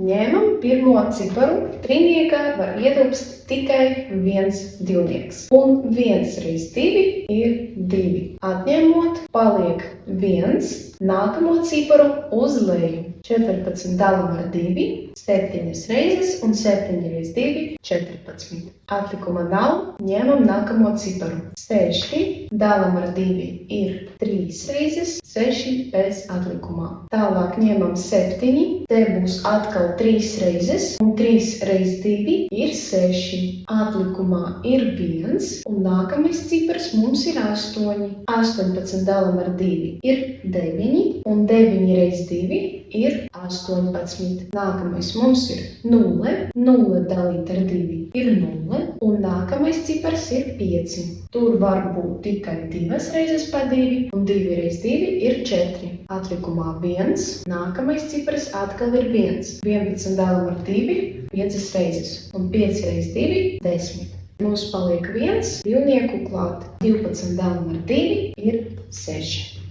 Ņēmam pirmo ciparu, triniekā var ietilpst tikai viens divnieks. Un 1 reiz 2 ir 2. Atņemot, paliek 1, nākamo ciparu uz leju. 14 dalam ar 2, 7 reizes un 7 reiz 2, 14. Atlikuma nav, ņemam nākamo ciparu. 6 dalam ar 2 ir 3 reizes, 6 bez atlikumā. Tālāk ņemam 7, te būs atkal 3 reizes, un 3 reiz 2 ir 6. Atlikumā ir 1, un nākamais cipars mums ir 8. 18 dalam ar 2 ir 9, un 9 reiz 2 ir 18. Nākamais mums ir 0, 0 dalīt ar 2 ir 0, un nākamais cipars ir 5. Tur var būt tikai 2 reizes pa 2, un 2 reiz 2 ir 4. Atlikumā 1, nākamais cipars atkal ir 1. 11 dalam ar 2, 5 reizes, un 5 reiz 2, 10. Mums paliek 1 divnieku klāt. 12 dalam ar 2 ir 6.